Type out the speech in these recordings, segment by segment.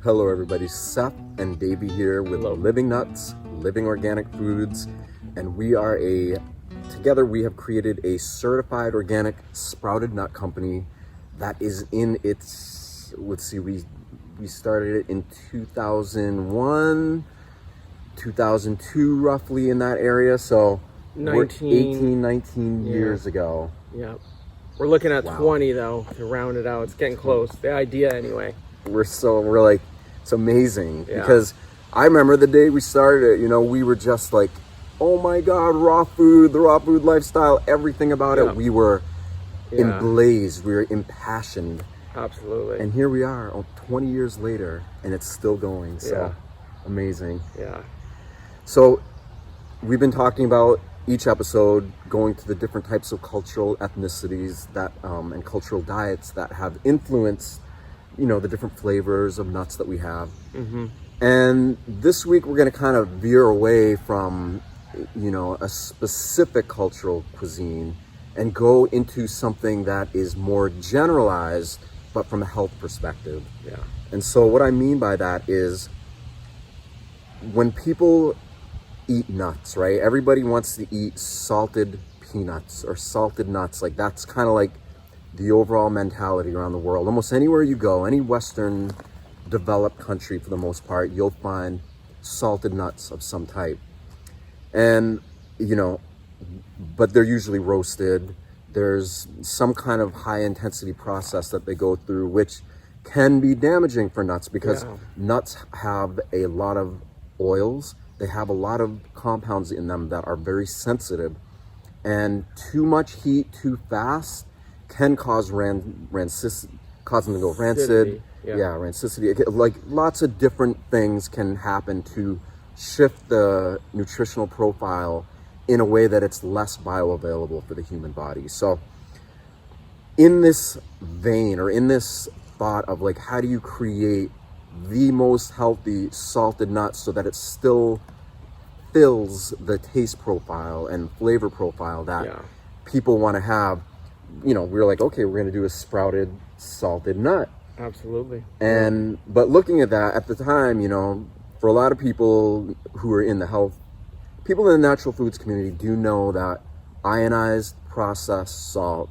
Hello everybody, Seth and Davy here with Hello. Living Nutz, Living Organic Foods, and together we have created a certified organic sprouted nut company that is in its, we started it in 2001, 2002 roughly, in that area, so we're 19 years ago. Yeah. We're looking at Wow. 20 though, to round it out. It's getting close. The idea anyway. We're like, it's amazing Yeah. because I remember the day we started it, we were just like, oh my God, the raw food lifestyle, everything about Yeah. it. We were Yeah. emblazed, we were impassioned. Absolutely. And here we are 20 years later and it's still going. So Yeah. amazing. Yeah. So we've been talking about each episode going to the different types of cultural ethnicities that and cultural diets that have influenced the different flavors of nuts that we have. Mm-hmm. And this week we're going to kind of veer away from a specific cultural cuisine and go into something that is more generalized but from a health perspective. Yeah. And so what I mean by that is when people eat nuts, right? Everybody wants to eat salted peanuts or salted nuts. Like that's kind of like the overall mentality around the world. Almost anywhere you go, any Western developed country for the most part, you'll find salted nuts of some type. And, but they're usually roasted. There's some kind of high intensity process that they go through, which can be damaging for nuts because nuts have a lot of oils. They have a lot of compounds in them that are very sensitive, and too much heat too fast can cause cause them to go rancid. Rancidity. Like lots of different things can happen to shift the nutritional profile in a way that it's less bioavailable for the human body. So in this vein, or in this thought of like, how do you create the most healthy salted nuts so that it still fills the taste profile and flavor profile that people want to have, we were like, okay, we're going to do a sprouted salted nut. Absolutely. But looking at that at the time, for a lot of people who are in the health, people in the natural foods community do know that ionized processed salt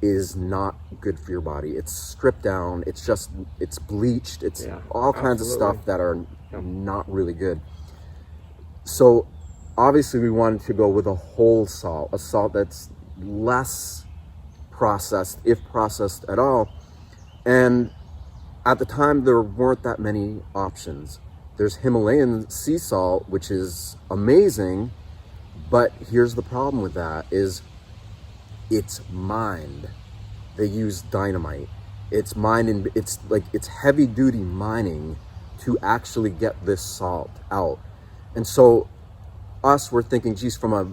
is not good for your body. It's stripped down. It's bleached. It's all kinds of stuff that are not really good. So obviously we wanted to go with a whole salt, a salt that's less processed, if processed at all. And at the time there weren't that many options. There's Himalayan sea salt, which is amazing, but here's the problem with that is it's mined. They use dynamite. It's mined, and it's heavy duty mining to actually get this salt out. And so we're thinking, geez, from a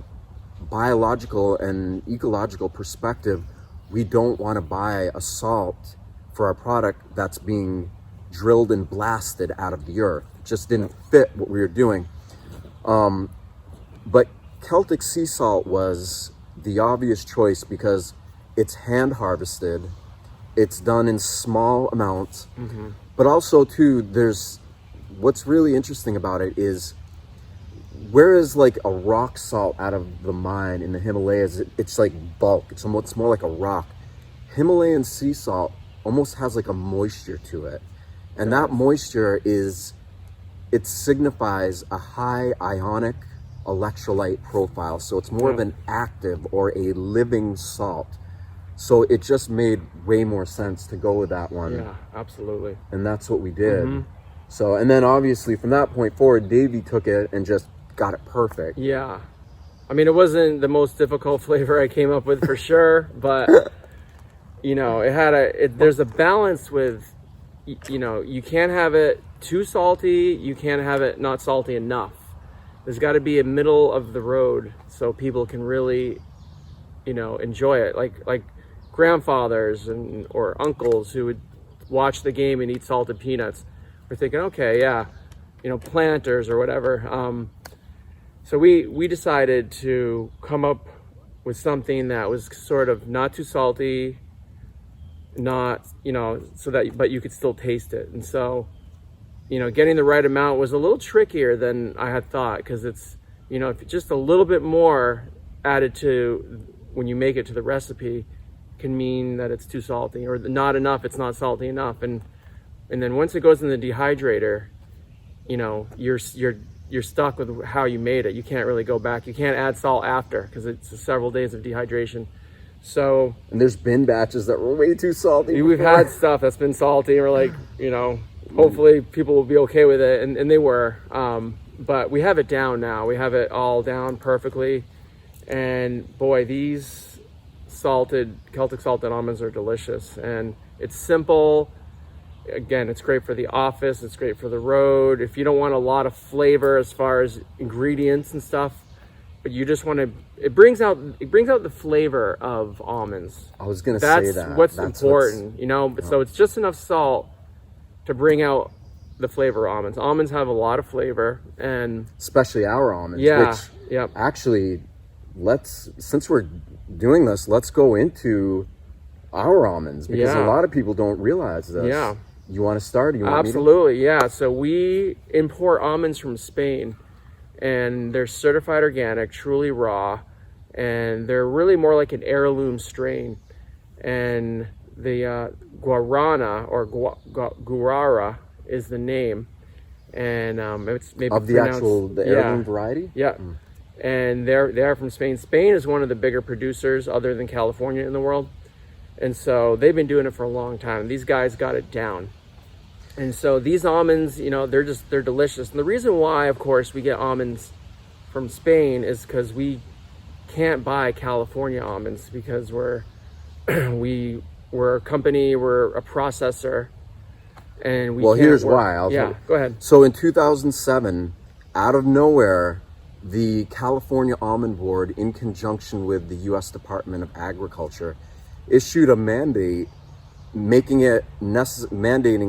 biological and ecological perspective, we don't want to buy a salt for our product that's being drilled and blasted out of the earth. It just didn't fit what we were doing. But Celtic sea salt was the obvious choice because it's hand harvested, it's done in small amounts, but also too, what's really interesting about it is, whereas like a rock salt out of the mine in the Himalayas, it's like bulk, it's more like a rock. Himalayan sea salt almost has like a moisture to it, and that moisture it signifies a high ionic electrolyte profile, so it's more of an active or a living salt. So it just made way more sense to go with that one. Yeah, absolutely. And that's what we did. So, and then obviously from that point forward, Davey took it and just got it perfect. Yeah. I mean, it wasn't the most difficult flavor I came up with for sure, but there's a balance with, you can't have it too salty, you can't have it not salty enough. There's got to be a middle of the road so people can really, enjoy it. Like grandfathers or uncles who would watch the game and eat salted peanuts. We're thinking, okay, planters or whatever. So we decided to come up with something that was sort of not too salty, not, so that, but you could still taste it. And so getting the right amount was a little trickier than I had thought, because it's, if just a little bit more added to when you make it to the recipe can mean that it's too salty, or not enough, it's not salty enough. And then once it goes in the dehydrator, you're stuck with how you made it. You can't really go back. You can't add salt after, because it's several days of dehydration. So, and there's been batches that were way too salty. We've had stuff that's been salty, and we're like, hopefully people will be okay with it, and they were. But we have it down now. We have it all down perfectly. And boy, these Celtic salted almonds are delicious. And it's simple. Again, it's great for the office. It's great for the road. If you don't want a lot of flavor as far as ingredients and stuff, but you just want to, it brings out the flavor of almonds. I was going to say that. That's what's important, So it's just enough salt to bring out the flavor of almonds. Almonds have a lot of flavor, and especially our almonds. Yeah. Which actually, since we're doing this, let's go into our almonds, because a lot of people don't realize this. Yeah. You want to start? Absolutely, yeah. So we import almonds from Spain, and they're certified organic, truly raw, and they're really more like an heirloom strain. And the guarana or guarara is the name, and it's maybe of the heirloom variety. Yeah, and they are from Spain. Spain is one of the bigger producers, other than California, in the world, and so they've been doing it for a long time. These guys got it down, and so these almonds, they're delicious. And the reason why, of course, we get almonds from Spain is because we can't buy California almonds, because we're a company, we're a processor. And here's why. Go ahead. So in 2007, out of nowhere, the California Almond Board, in conjunction with the U.S. Department of Agriculture, issued a mandate mandating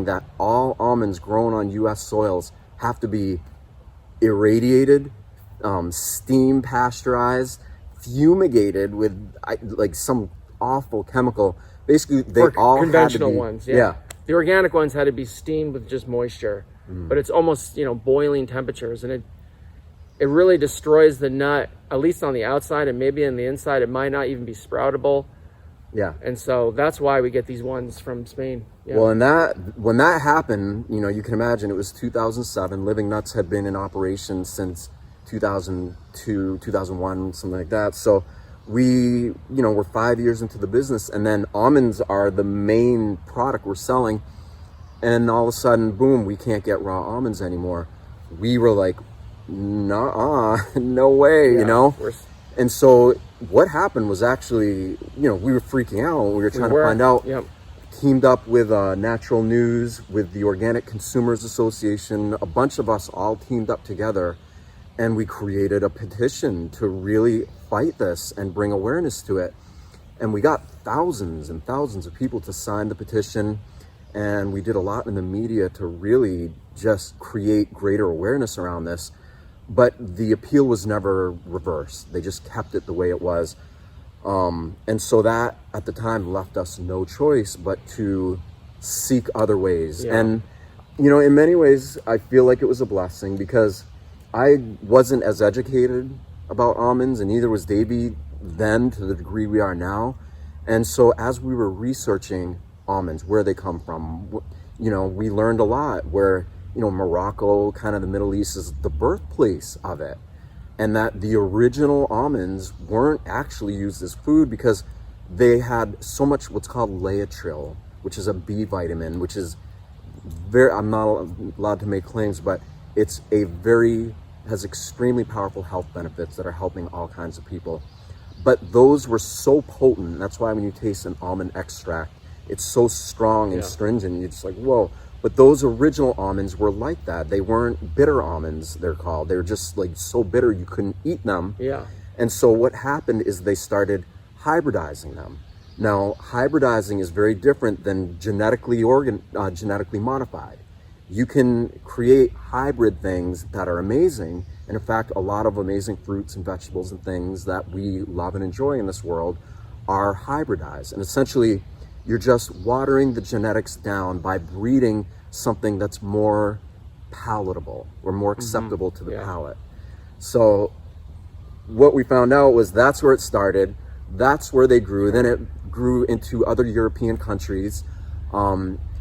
that all almonds grown on U.S. soils have to be irradiated, steam pasteurized, fumigated with some awful chemical. Basically, they all conventional had to be, ones. Yeah. The organic ones had to be steamed with just moisture, but it's almost, boiling temperatures, and it really destroys the nut, at least on the outside, and maybe on the inside it might not even be sproutable. Yeah. And so that's why we get these ones from Spain. Yeah. Well, when that happened, you can imagine, it was 2007. Living Nutz had been in operation since 2002, 2001, something like that. So we're 5 years into the business, and then almonds are the main product we're selling, and all of a sudden, boom, we can't get raw almonds anymore. We were like, no way, And so what happened was actually, we were freaking out. We were trying to find out. Yep. Teamed up with Natural News, with the Organic Consumers Association. A bunch of us all teamed up together, and we created a petition to really fight this and bring awareness to it. And we got thousands and thousands of people to sign the petition, and we did a lot in the media to really just create greater awareness around this. But the appeal was never reversed. They just kept it the way it was. And so that, at the time, left us no choice but to seek other ways. Yeah. And, in many ways, I feel like it was a blessing, because I wasn't as educated about almonds, and neither was Davy then to the degree we are now. And so as we were researching almonds, where they come from, we learned a lot, where, Morocco, kind of the Middle East, is the birthplace of it. And that the original almonds weren't actually used as food because they had so much what's called laetrile, which is a B vitamin, which is I'm not allowed to make claims, but it's has extremely powerful health benefits that are helping all kinds of people. But those were so potent. That's why when you taste an almond extract, it's so strong and stringent. You're just like, whoa. But those original almonds were like that. They weren't bitter almonds, they're called. They were just so bitter you couldn't eat them. Yeah. And so what happened is they started hybridizing them. Now, hybridizing is very different than genetically modified. You can create hybrid things that are amazing. And in fact, a lot of amazing fruits and vegetables and things that we love and enjoy in this world are hybridized. And essentially, you're just watering the genetics down by breeding something that's more palatable or more acceptable to the Yeah. palate. So what we found out was that's where it started. That's where they grew. Then it grew into other European countries.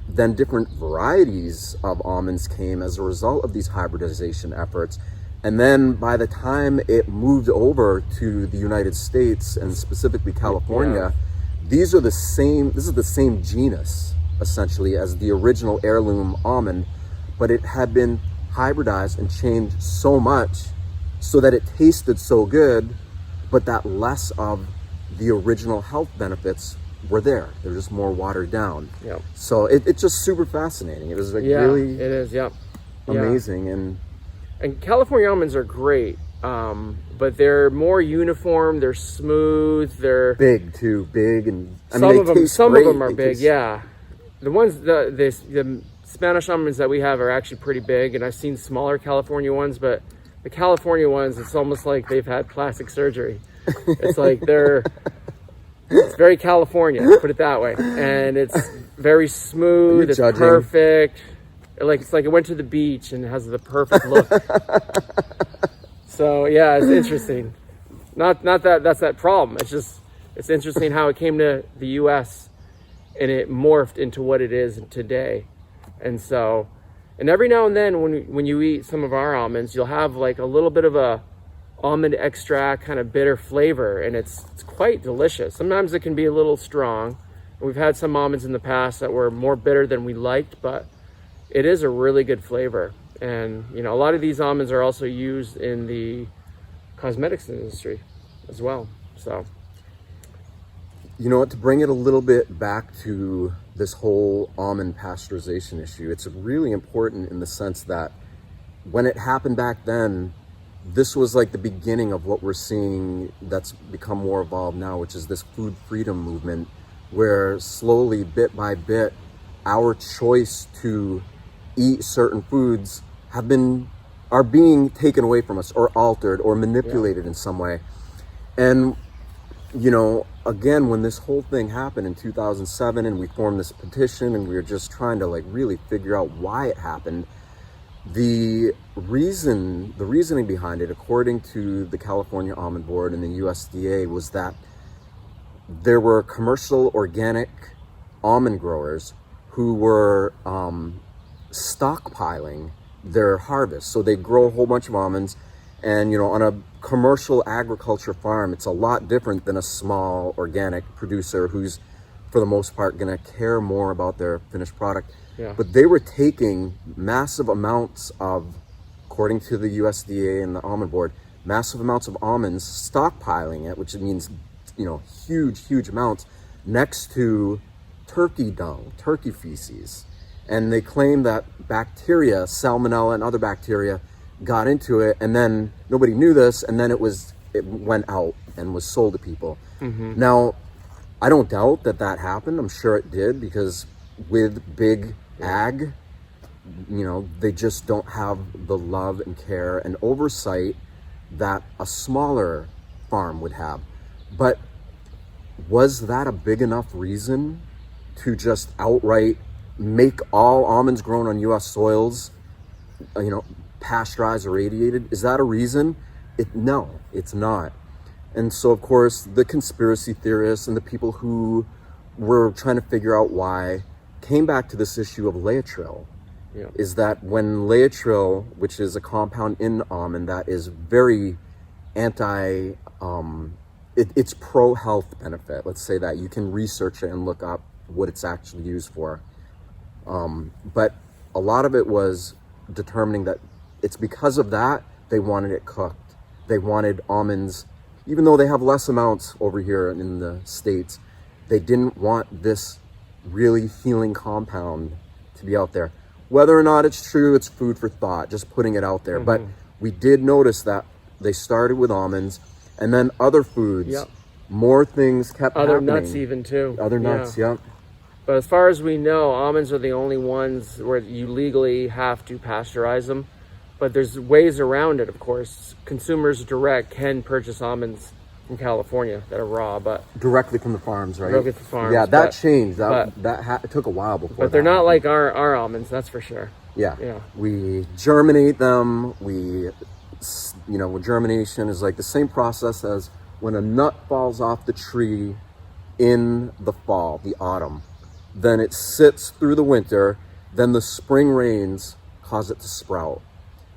Then different varieties of almonds came as a result of these hybridization efforts. And then by the time it moved over to the United States and specifically California, this is the same genus essentially as the original heirloom almond, but it had been hybridized and changed so much so that it tasted so good, but that less of the original health benefits were there. They're just more watered down. Yep. So it's just super fascinating. It was like really it is. Yep. amazing. And California almonds are great, but they're more uniform. They're smooth. They're big too, big, and some of them are big. Yeah, the ones the Spanish almonds that we have are actually pretty big, and I've seen smaller California ones, but the California ones, it's almost like they've had plastic surgery. It's like it's very California, put it that way, and it's very smooth. It's perfect. It's like it went to the beach and it has the perfect look. So yeah, it's interesting. Not that that's that problem. It's interesting how it came to the U.S. and it morphed into what it is today. And so, and every now and then when you eat some of our almonds, you'll have like a little bit of a almond extract kind of bitter flavor, and it's quite delicious. Sometimes it can be a little strong. We've had some almonds in the past that were more bitter than we liked, but it is a really good flavor. And a lot of these almonds are also used in the cosmetics industry as well. So to bring it a little bit back to this whole almond pasteurization issue, it's really important in the sense that when it happened back then, this was like the beginning of what we're seeing that's become more evolved now, which is this food freedom movement, where slowly, bit by bit, our choice to eat certain foods are being taken away from us or altered or manipulated in some way. And again, when this whole thing happened in 2007 and we formed this petition and we were just trying to really figure out why it happened, the reasoning behind it, according to the California Almond Board and the USDA, was that there were commercial organic almond growers who were stockpiling their harvest. So they grow a whole bunch of almonds, and on a commercial agriculture farm, it's a lot different than a small organic producer who's for the most part going to care more about their finished product. But they were taking massive amounts of, according to the USDA and the Almond Board, massive amounts of almonds, stockpiling it, which means huge amounts, next to turkey dung, turkey feces. And they claim that bacteria, salmonella and other bacteria, got into it, and then nobody knew this, and then it went out and was sold to people. Now, I don't doubt that happened. I'm sure it did, because with big ag, they just don't have the love and care and oversight that a smaller farm would have. But was that a big enough reason to just outright make all almonds grown on U.S. soils, pasteurized or radiated? Is that a reason? No, it's not. And so, of course, the conspiracy theorists and the people who were trying to figure out why came back to this issue of Laetrile. Is that when Laetrile, which is a compound in almond that is very it's pro-health benefit. Let's say that. You can research it and look up what it's actually used for. But a lot of it was determining that it's because of that they wanted it cooked. They wanted almonds, even though they have less amounts over here in the States, they didn't want this really healing compound to be out there. Whether or not it's true, it's food for thought, just putting it out there. But we did notice that they started with almonds, and then other foods, more things kept happening. Other nuts even too. Other nuts, But as far as we know, almonds are the only ones where you legally have to pasteurize them. But there's ways around it, of course. Consumers direct can purchase almonds from California that are raw, but directly from the farms, right? Directly from farms. Yeah, that changed. It took a while before. But they're not like our almonds, that's for sure. Yeah. Yeah. We germinate them. Germination is like the same process as when a nut falls off the tree in the fall, the autumn. Then it sits through the winter. Then the spring rains cause it to sprout,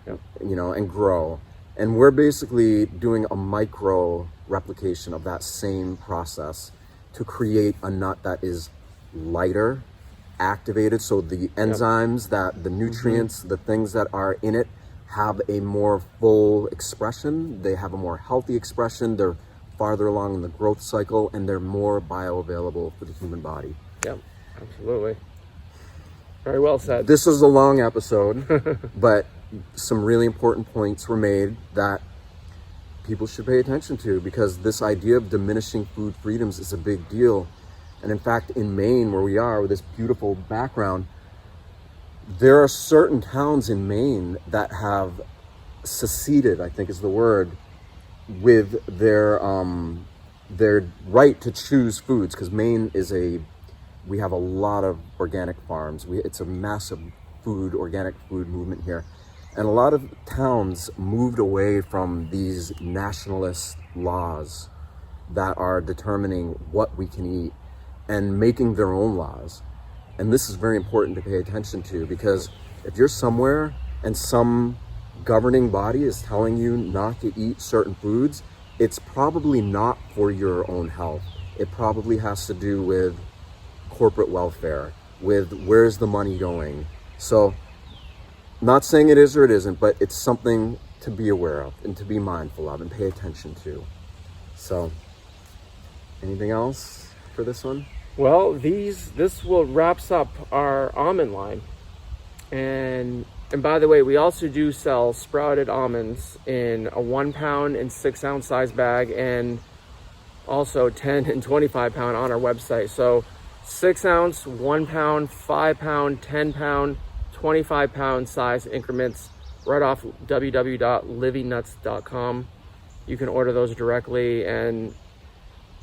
Yep. and grow. And we're basically doing a micro replication of that same process to create a nut that is lighter, activated, so the enzymes, that the nutrients, the things that are in it have a more full expression. They have a more healthy expression. They're farther along in the growth cycle, and they're more bioavailable for the human body. Yep, absolutely. Very well said. This is a long episode, but some really important points were made that people should pay attention to, because this idea of diminishing food freedoms is a big deal. And in fact, in Maine, where we are with this beautiful background, there are certain towns in Maine that have seceded, I think is the word, with their right to choose foods, because Maine is we have a lot of organic farms. It's a massive organic food movement here. And a lot of towns moved away from these nationalist laws that are determining what we can eat and making their own laws. And this is very important to pay attention to, because if you're somewhere and some governing body is telling you not to eat certain foods, it's probably not for your own health. It probably has to do with corporate welfare, with where's the money going. So, not saying it is or it isn't, but it's something to be aware of and to be mindful of and pay attention to. So, anything else for this one? Well, this will wraps up our almond line. And by the way, we also do sell sprouted almonds in a 1 pound and 6 ounce size bag, and also 10 and 25 pound on our website. So 6 ounce, 1 pound, 5 pound, 10 pound, 25 pound size increments right off www.livingnutz.com. You can order those directly, and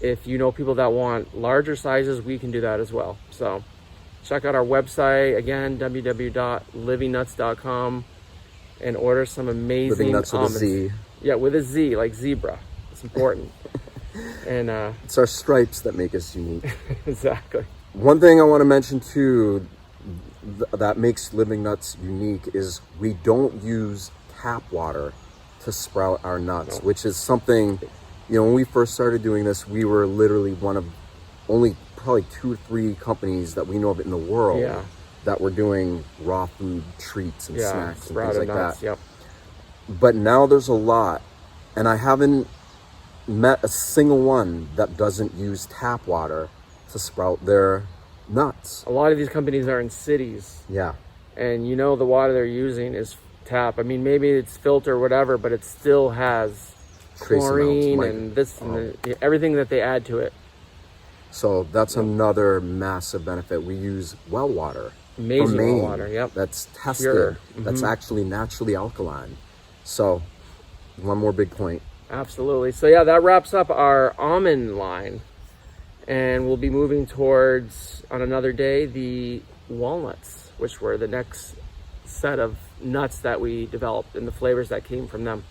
if you know people that want larger sizes, we can do that as well. So check out our website, again, www.livingnutz.com, and order some amazing Living Nutz with almonds. a Z. Yeah, with a Z, like zebra. It's important. And it's our stripes that make us unique. Exactly. One thing I want to mention too that makes Living Nutz unique is we don't use tap water to sprout our nuts, which is something, when we first started doing this, we were literally one of only probably 2 or 3 companies that we know of in the world that were doing raw food treats and snacks and things like nuts, that. Yep. But now there's a lot, and I haven't met a single one that doesn't use tap water to sprout their nuts. A lot of these companies are in cities. Yeah. And the water they're using is tap. I mean, maybe it's filter or whatever, but it still has chlorine and this and everything that they add to it. So that's another massive benefit. We use well water. Amazing from Maine, well water, yep. That's tested. Pure. That's actually naturally alkaline. So one more big point. Absolutely. So yeah, that wraps up our almond line. And we'll be moving towards, on another day, the walnuts, which were the next set of nuts that we developed and the flavors that came from them.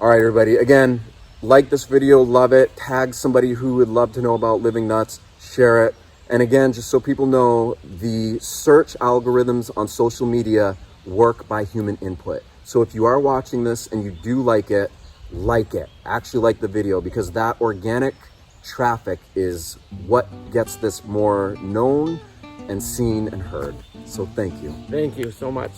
All right, everybody. Again, like this video, love it. Tag somebody who would love to know about Living Nutz. Share it. And again, just so people know, the search algorithms on social media work by human input. So if you are watching this and you do like it. Actually like the video, because that organic traffic is what gets this more known and seen and heard. So thank you. Thank you so much.